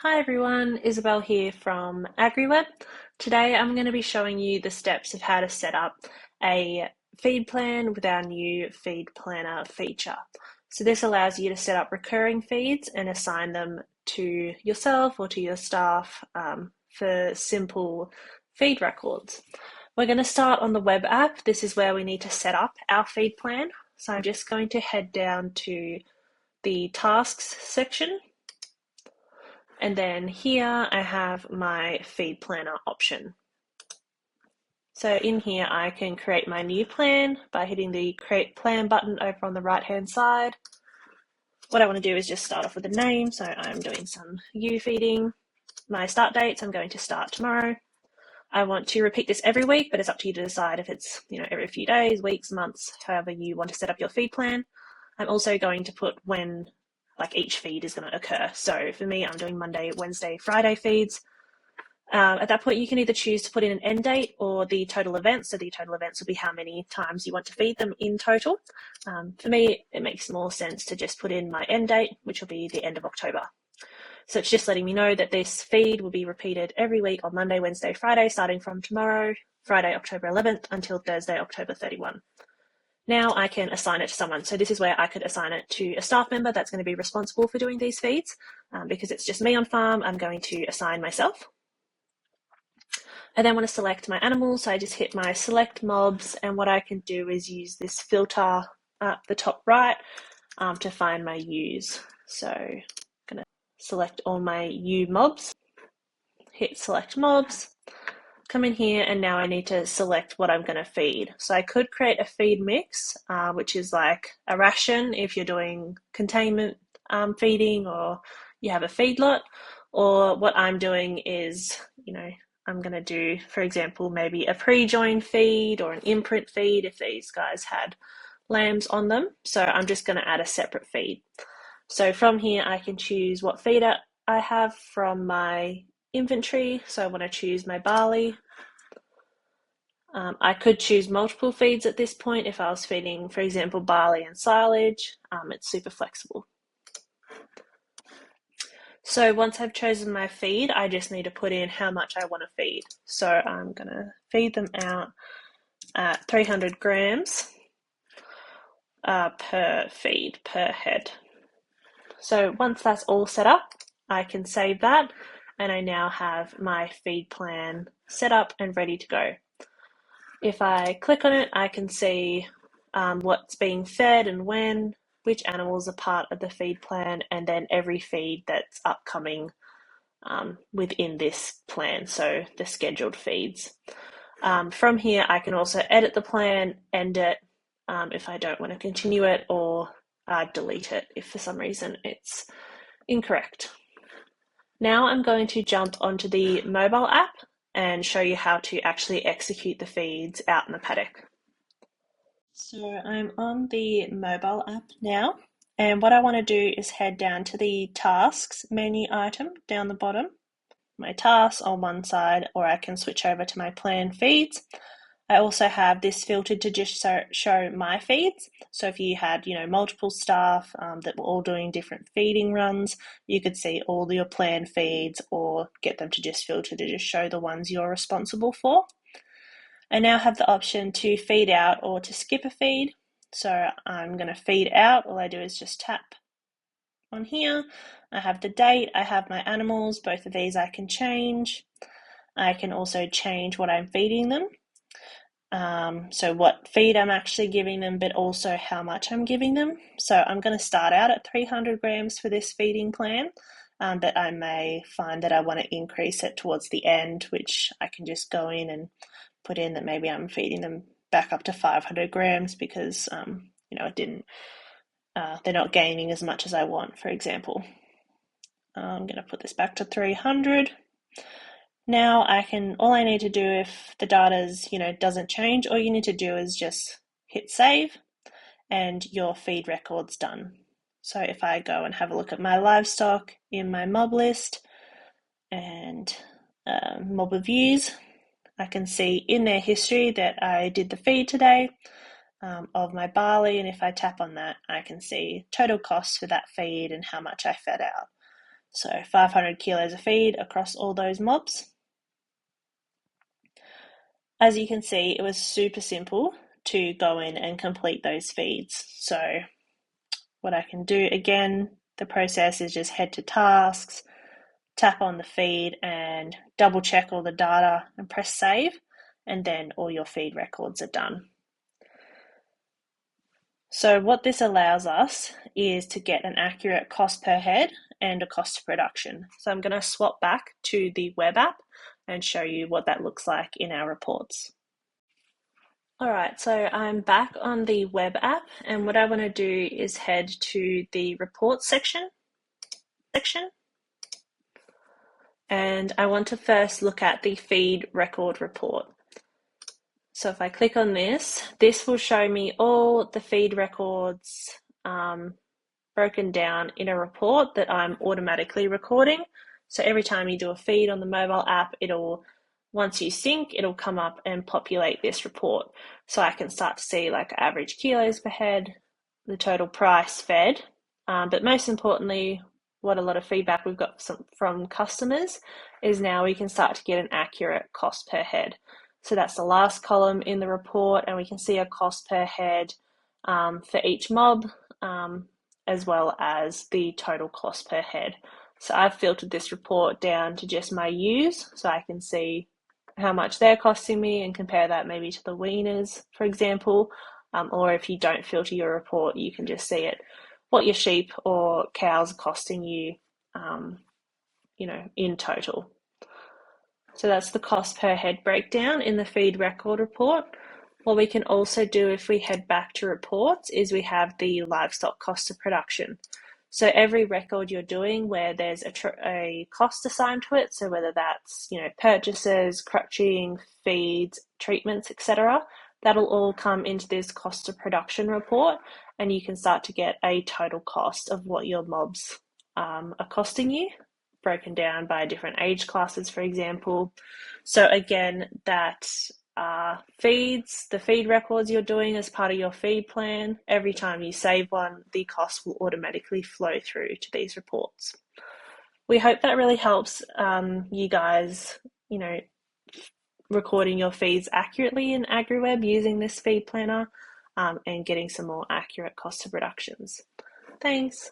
Hi everyone, Isabel here from AgriWebb. Today I'm going to be showing you the steps of how to set up a feed plan with our new feed planner feature. So this allows you to set up recurring feeds and assign them to yourself or to your staff for simple feed records. We're going to start on the web app. This is where we need to set up our feed plan. So I'm just going to head down to the tasks section. And then here I have my feed planner option. So in here I can create my new plan by hitting the create plan button over on the right hand side. What I want to do is just start off with a name. So I'm doing some ewe feeding. My start dates, I'm going to start tomorrow. I want to repeat this every week, but it's up to you to decide if it's every few days, weeks, months, however you want to set up your feed plan. I'm also going to put when each feed is going to occur. So for me, I'm doing Monday, Wednesday, Friday feeds. At that point, you can either choose to put in an end date or the total events. So the total events will be how many times you want to feed them in total. For me, it makes more sense to just put in my end date, which will be the end of October. So it's just letting me know that this feed will be repeated every week on Monday, Wednesday, Friday, starting from tomorrow, Friday, October 11th, until Thursday, October 31. Now I can assign it to someone. So this is where I could assign it to a staff member that's going to be responsible for doing these feeds. Because it's just me on farm, I'm going to assign myself. I then want to select my animals. So I just hit my select mobs, and what I can do is use this filter up the top right to find my ewes. So I'm going to select all my ewe mobs, hit select mobs, come in here, and now I need to select what I'm going to feed. So I could create a feed mix, which is like a ration if you're doing containment feeding or you have a feedlot, or what I'm doing is, I'm going to do, for example, maybe a pre-join feed or an imprint feed if these guys had lambs on them. So I'm just going to add a separate feed. So from here, I can choose what feed I have from my inventory. So I want to choose my barley. I could choose multiple feeds at this point if I was feeding, for example, barley and silage. It's super flexible. So once I've chosen my feed, I just need to put in how much I want to feed. So I'm going to feed them out at 300 grams per feed, per head. So once that's all set up, I can save that, and I now have my feed plan set up and ready to go. If I click on it, I can see what's being fed and when, which animals are part of the feed plan, and then every feed that's upcoming within this plan, so the scheduled feeds. From here, I can also edit the plan, end it if I don't want to continue it, or delete it if for some reason it's incorrect. Now I'm going to jump onto the mobile app and show you how to actually execute the feeds out in the paddock. So I'm on the mobile app now, and what I want to do is head down to the tasks menu item down the bottom. My tasks on one side, or I can switch over to my plan feeds. I also have this filtered to just show my feeds. So if you had, multiple staff that were all doing different feeding runs, you could see all your plan feeds or get them to just filter to just show the ones you're responsible for. I now have the option to feed out or to skip a feed. So I'm going to feed out. All I do is just tap on here. I have the date, I have my animals, both of these I can change. I can also change what I'm feeding them. So what feed I'm actually giving them, but also how much I'm giving them. So I'm going to start out at 300 grams for this feeding plan, but I may find that I want to increase it towards the end, which I can just go in and put in that maybe I'm feeding them back up to 500 grams because, it didn't, they're not gaining as much as I want, for example. I'm going to put this back to 300. Now all I need to do if the data's, doesn't change, all you need to do is just hit save and your feed record's done. So if I go and have a look at my livestock in my mob list and mob of ewes, I can see in their history that I did the feed today of my barley, and if I tap on that, I can see total costs for that feed and how much I fed out. So 500 kilos of feed across all those mobs. As you can see, it was super simple to go in and complete those feeds. So what I can do again, the process is just head to tasks, tap on the feed and double check all the data and press save, and then all your feed records are done. So what this allows us is to get an accurate cost per head and a cost of production. So I'm going to swap back to the web app and show you what that looks like in our reports. All right, so I'm back on the web app, and what I want to do is head to the reports section, and I want to first look at the feed record report. So if I click on this, this will show me all the feed records broken down in a report that I'm automatically recording. So every time you do a feed on the mobile app, once you sync, it'll come up and populate this report. So I can start to see like average kilos per head, the total price fed, but most importantly, what a lot of feedback we've got from customers is now we can start to get an accurate cost per head. So that's the last column in the report, and we can see a cost per head for each mob, as well as the total cost per head. So I've filtered this report down to just my ewes, so I can see how much they're costing me and compare that maybe to the weaners, for example. Or if you don't filter your report, you can just see what your sheep or cows are costing you, in total. So that's the cost per head breakdown in the feed record report. What we can also do if we head back to reports is we have the livestock cost of production. So every record you're doing where there's a cost assigned to it, so whether that's purchases, crutching, feeds, treatments, etc., that'll all come into this cost of production report, and you can start to get a total cost of what your mobs are costing you, broken down by different age classes, for example. So again, that the feed records you're doing as part of your feed plan, every time you save one, the cost will automatically flow through to these reports. We hope that really helps you guys, recording your feeds accurately in AgriWebb using this feed planner and getting some more accurate cost of reductions. Thanks.